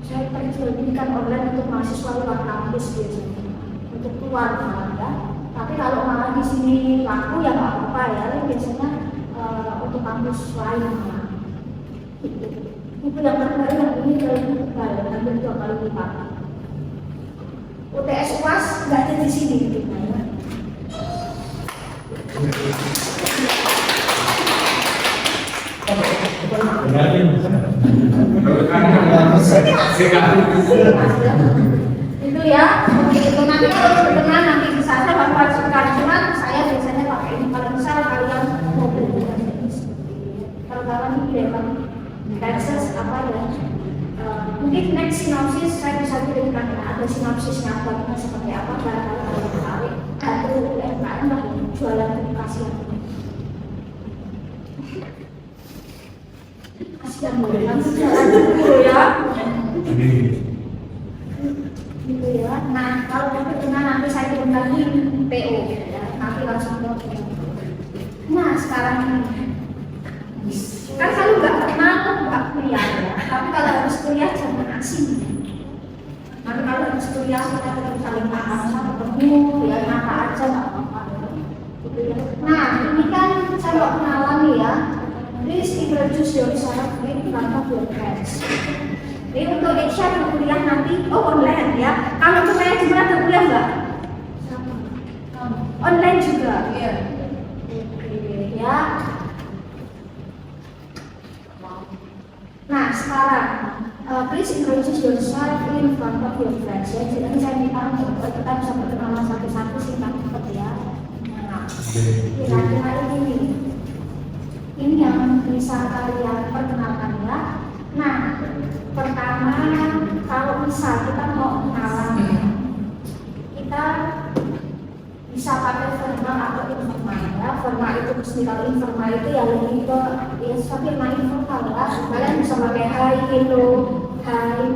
saya perjualbelikan online untuk mahasiswa luar kampus biasanya untuk keluar ya. Tapi kalau malah di sini laku ya nggak apa-apa ya. Biasanya untuk kampus lain malah. Buku yang terbaru yang ini lebih tebal, hampir 2 kali lipat. UTS UAS nggak ada di sini gitu ya. Itu ya, itu nanti kalau berkenan nanti bisa saya wajibkan, cuman saya biasanya pakai ini kalau misal kalian mau beli kalau kalian ini dapat tenses apa ya, mungkin next sinopsis saya bisa kirimkan ya, ada sinopsisnya bagaimana seperti apa barangkali kalian tertarik atau UMKM lah jualan edukasi yang dulu ya gitu ya. Nah kalau berkenan nanti saya kirimkan link PO ya, nanti langsung ke PO. Nah sekarang ini kan kalau nggak kenal nggak kuliah ya, tapi kalau harus kuliah jangan asing. Nanti kalau harus kuliah kita tetap saling paham, ketemu ya nyata aja nggak apa-apa gitu ya. Nah ini kan saya mau kenalan nih ya. Please introduce yourself in front of your friends. Jadi untuk Asia kuliah nanti, online ya. Kalau untuk manajemen ada kuliah nggak? Online juga. Iya. Ya. Nah sekarang, please introduce yourself in front of your friends ya. Jadi saya minta untuk kita bisa berkenalan satu-satu singkat-singkat ya. Nah, kira-kira ini yang bisa kalian perkenalkan ya. Nah, pertama kalau misal kita mau kenalan, kita bisa pakai formal atau informal ya. Formal itu kalau informal itu ya lebih ke ya seperti main informal ya. Kalian bisa pakai hi, hello, hi,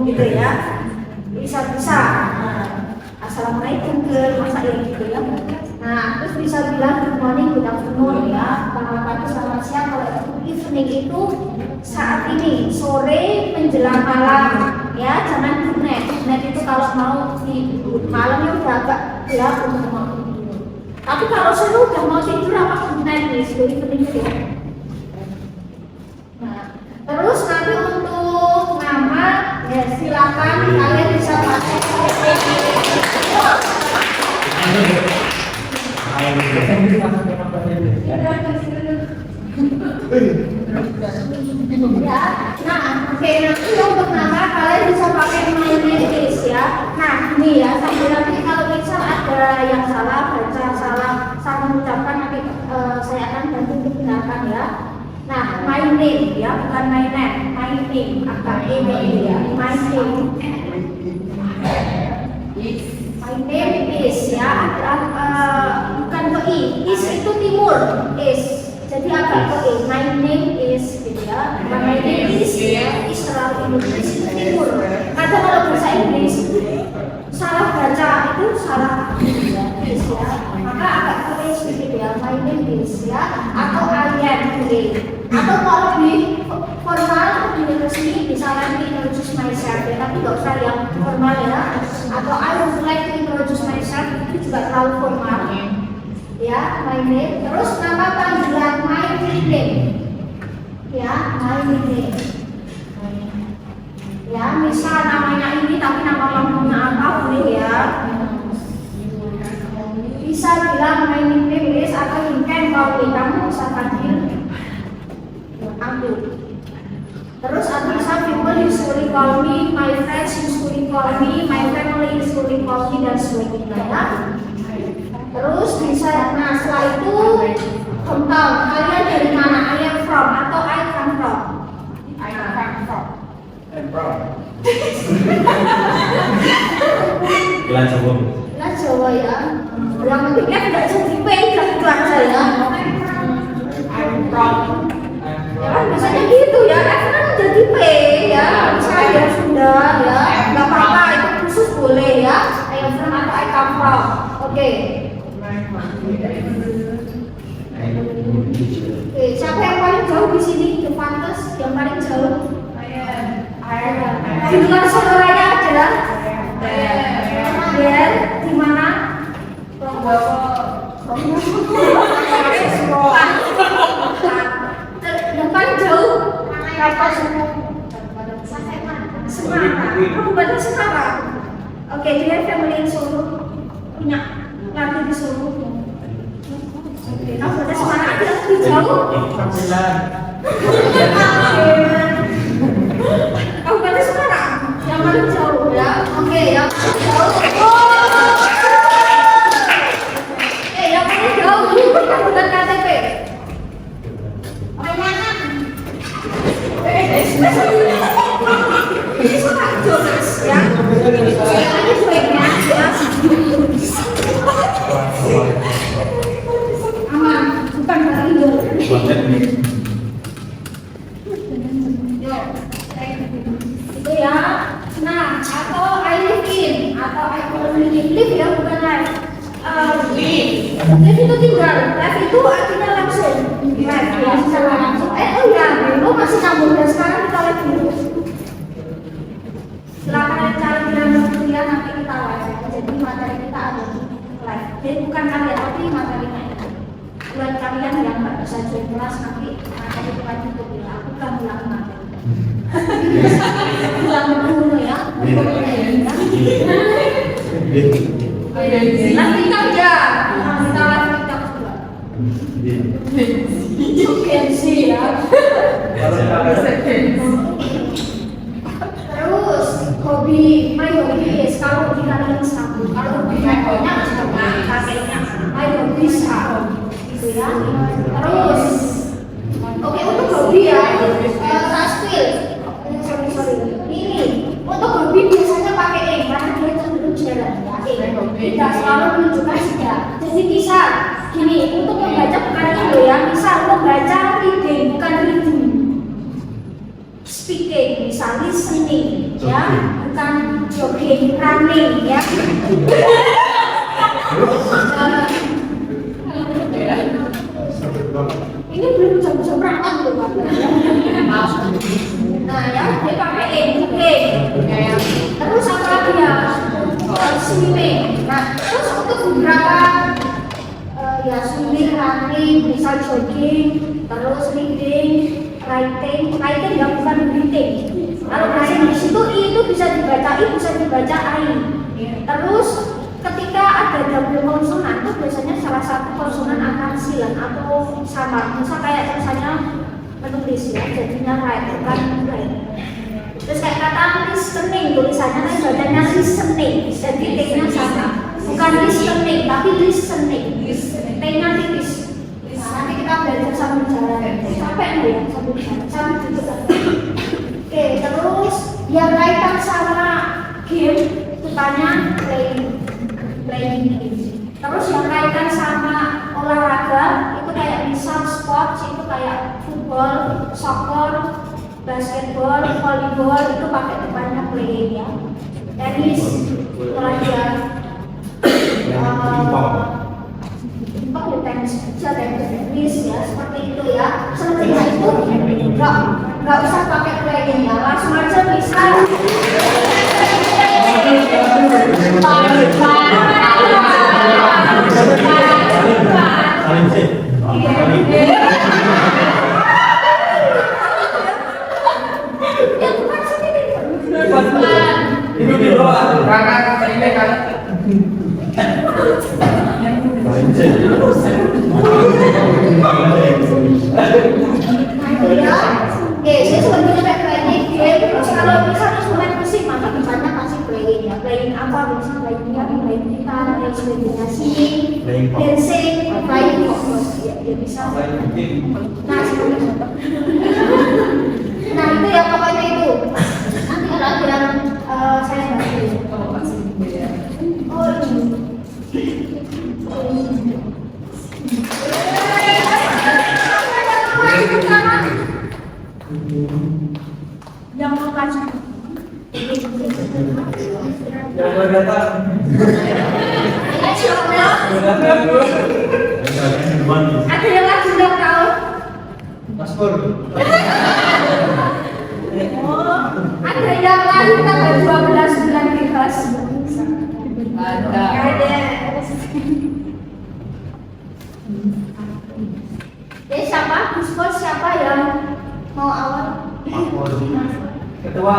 gitu ya. Bisa. Nah, assalamualaikum ke masa ya gitu ya. Nah, terus bisa bilang good morning, good afternoon ya. Selamat pagi, selamat siang. Kalau itu evening itu saat ini sore menjelang malam ya. Jangan good night. Good night itu kalau mau di malamnya udah agak gelap untuk mau tidur. Tapi kalau sore udah mau tidur apa good night nih, sebelum evening ya. Nah, terus nanti untuk nama ya silakan kalian bisa pakai ya. Nah, oke, nanti untuk nama kalian bisa pakai my name is ya. Nah, ini ya, sambil nanti kalau misal ada yang salah baca salah mengucapkan nanti saya akan bantu untuk benarkan ya. Nah, my name ya, bukan my name, my name akan ini ya, my name. My name is ya, bukan ke i, is itu timur, is. Jadi agak ke i, my name is gitu ya. My name is ya, is terlalu Inggris itu timur. Kadang kalau bahasa Inggris salah baca itu salah ya, is ya. Maka agak ke i sedikit ya, my name is ya, atau I am today. Atau kalau lebih formal, lebih resmi, misalnya introduce myself ya, tapi nggak usah yang formal ya. Atau I would like to introduce myself, itu juga terlalu formal ya, my name. Terus nama panggilan my name ya, my name ya, misal namanya ini tapi nama panggungnya apa boleh ya. Bisa bilang my name is, atau you can call me, kamu bisa panggil aku. Terus atau some people usually call me, my friends usually call me, my family usually call me, dan sebagainya ya. Terus bisa, nah setelah itu hometown, kalian dari mana? I am from atau I come from? I come from. Kelas Jawa. Kelas Jawa ya. Yang penting kan tidak jadi P, gitu aja ya. I'm from. Ya kan biasanya gitu ya, kan jadi P ya. Saya sudah ya, nggak apa-apa itu khusus boleh ya. I am from atau I come from. Oke. Siapa yang paling jauh di sini? The farthest, yang paling jauh? Di luar saudaranya ada? Ya, di mana? Yang paling jauh? Semarang. Kabupaten Semarang. Oke, dia family in Solo. Punya keluarga di Solo. Oke, kabupaten Semarang ada lebih jauh. Kabupaten Semarang yang paling jauh ya. Oke, yang paling jauh. Yang paling jauh itu bukan KTP. Ini suka jonas ya. Ini sebaiknya ya. Aman, bukan dari itu. Itu ya. Nah, atau I live in, atau I currently live ya, bukan live. Live itu tinggal, live itu artinya langsung. Live ya, secara langsung. Oh ya, lo masih nyambung dan sekarang kita live dulu. Silakan cari bilang kuliah nanti kita live. Jadi materi kita ada di live. Jadi bukan kalian, tapi materinya. Buat kalian yang nggak bisa join kelas nanti materi bukan itu ya. Aku kan bilang materi. Bilang dulu ya. Nanti kerja, kita live kita juga. Pensi ya. Terus hobi, my hobby is kalau hobi kalian sama. Kalau hobi kalian sama kakeknya, my hobby sama, gitu ya. Terus, oke untuk hobi ya, taskil. Sorry. Ini untuk hobi biasanya pakai e karena dia cenderung jalan ya. Tidak selalu menunjukkan sudah. Jadi bisa gini gini, untuk membaca bukan itu ya. Misal membaca reading bukan reading. Speaking, misal listening, ya, bukan jogging, running, ya. Ini belum jam-jam rapat loh, Pak. Nah, ya, dia pakai educate, terus apa lagi ya? Swimming. Nah, terus untuk beberapa ya swimming, running, misal jogging, terus reading, writing ya bukan reading. Kalau bahasa Inggris itu bisa dibaca I, bisa dibaca I. Terus ketika ada double konsonan itu biasanya salah satu konsonan akan silent atau samar. Misal kayak misalnya menulis ya, jadinya right, bukan right. Terus kayak kata listening, tulisannya kan bacanya listening, jadi T-nya sama. Bukan listening, tapi listening. T-nya tipis. Nanti kita belajar sambil jalan. Capek nggak ya sambil jalan? Sambil duduk. Oke, terus yang kaitan sama game, tanya playing game. Terus yang kaitan sama olahraga, itu kayak misal sports, itu kayak football, soccer, basketball, volleyball, itu pakai depannya playing ya. Tenis, olahraga. Tenis ya, seperti itu ya. Selebihnya itu nggak usah pakai playing ya, langsung aja bisa. Itu di bawah karena ini kan. Oke, saya sebenarnya kayak playing game. Terus kalau misalnya instrumen musik maka depannya pasti playing ya. Playing apa? Misalnya playing piano, playing gitar, playing sebagainya, singing, dancing, playing fokus ya bisa. Nah, seperti itu. Nah itu ya pokoknya itu. Nanti kalau ada yang saya bantu. Oh ini. Yang mau kasih Yang mau datang. ada yang lagi ulang tahun? Mas Pur. Oh, ada yang lahir tanggal 12 bulan Bebas. Ada. Siapa? Diskon siapa yang mau awal? Ketua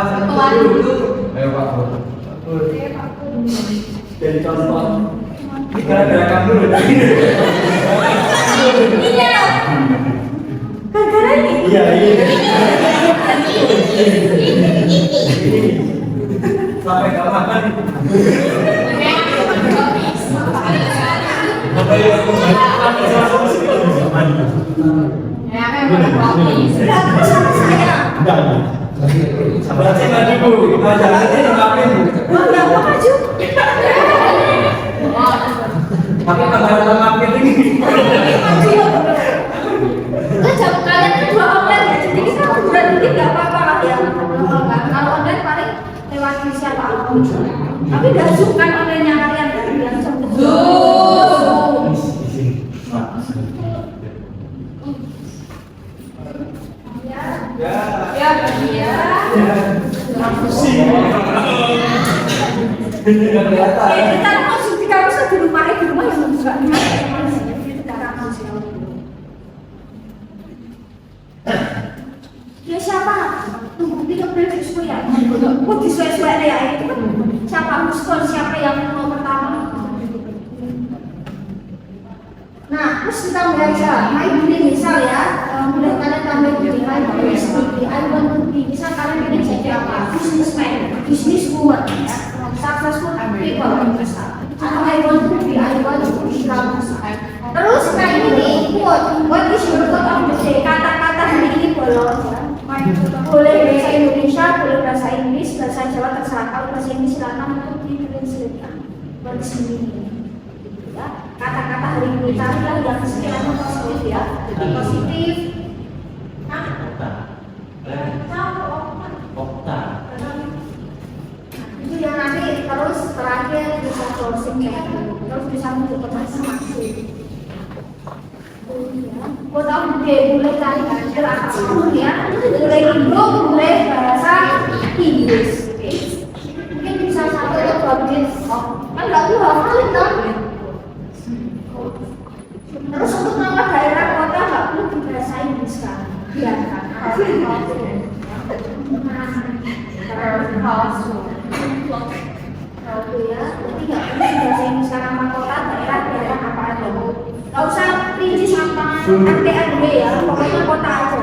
dulu. Ayo Pak Pur. Jadi contoh. Ini gara-gara kamu loh. Iya. Gara-gara ini. Iya. Sampai kapan? Apa yang Enggak terus sama saya. Sama Jangan dulu, jalannya ngapain? Oh, enggak mau maju. Tapi kalau ngapain ini? Maju ya. Enggak jam kalian kedua online ya. Jadi kita bulan ini enggak apa-apa lah ya. Kalau online paling lewat siapa? Tapi enggak Zoom kan online-nya kalian yang Zoom. Kita langsung di kampus di rumah yang juga ya siapa? Tunggu di kebetulan ya. Oh disuai-suai ya itu kan siapa muskol siapa yang mau pertama? Nah terus kita belajar. Nah ini misal ya, mulai kalian tambah di I want to be. Misal kalian ingin jadi apa? Businessman, businesswoman ya. Successful people atau I want to become. Terus nah ini nih quote, what is your quote of the day? Kata-kata hari ini bolong ya. Boleh bahasa Indonesia, boleh bahasa Inggris, bahasa Jawa terserah. Kalau bahasa Inggris silakan untuk ditranslatekan. What is meaning? Ya, kata-kata hari ini Carilah yang sekiranya positif ya. Jadi positif. Okta. Itu yang nanti terus terakhir bisa closing kayak gitu. Terus bisa menutup masing-masing. Kau tahu mulai cari karakter apa ya? Mulai Indo, mulai bahasa Inggris. Mungkin bisa satu atau dua menit. Kan nggak perlu hafalin dong. Terus untuk nama daerah kota nggak perlu bahasa Inggris kan? Biarkan. Kalau ya, jadi nggak perlu bahasa Inggris nama kota daerah apa aja. Nggak usah rinci sama RT/RW ya, pokoknya kota aja.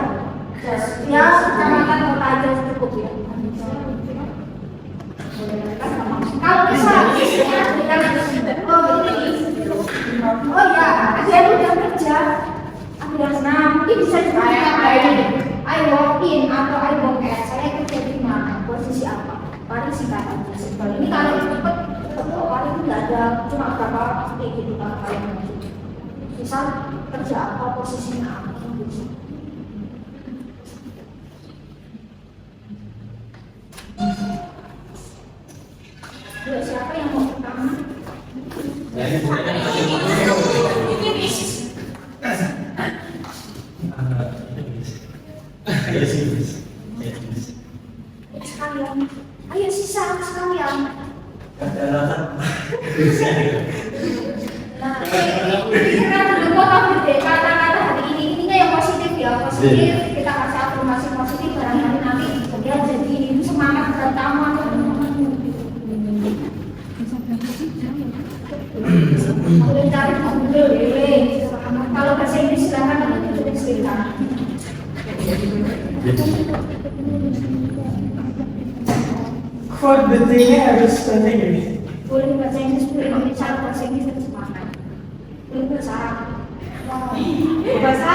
Ya, kecamatan kota aja cukup ya. Kalau misalnya oh ya, ada yang udah kerja, ada yang mungkin bisa juga I walk in atau I walk out. Saya kerja di mana, posisi apa? Paling singkat aja. Ini kalau cepet, paling nggak ada cuma berapa kayak gitu kan kalau misal kerja apa, posisinya apa gitu. Ya, siapa yang mau pertama? Sekalian, ayo sisa sekalian. Nah, ini kata-kata hari ini yang positif ya, positif. Kita kasih afirmasi positif barangkali nanti dia jadi semangat pertama. Boleh cari Google, kalau bahasa Inggris silakan nanti tulis sebentar. Quote pentingnya harus bahasa Inggris. Boleh bahasa Inggris, boleh bicara bahasa Inggris terjemahkan. Boleh bahasa Arab. Bahasa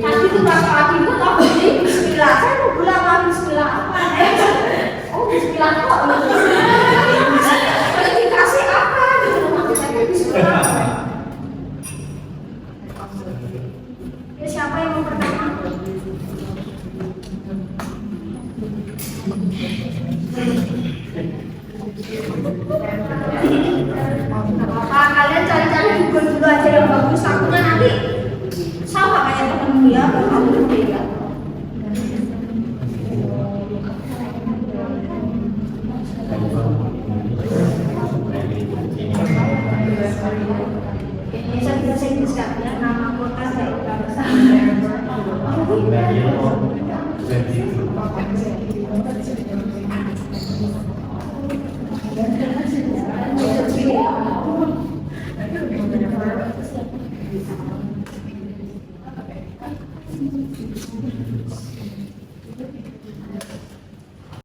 tadi itu bahasa lagi itu tahu ini Bismillah. Saya mau bilang apa Bismillah apa? Oh Bismillah kok? Dikasih apa gitu? Maksudnya Bismillah. Ya, siapa yang mau pertama? Kalian cari-cari Google dulu aja yang bagus, takutnya nanti sama kayak temen dia, kamu berbeda. Biasa bahasa Inggris kan ya, nama kota saya udah besar.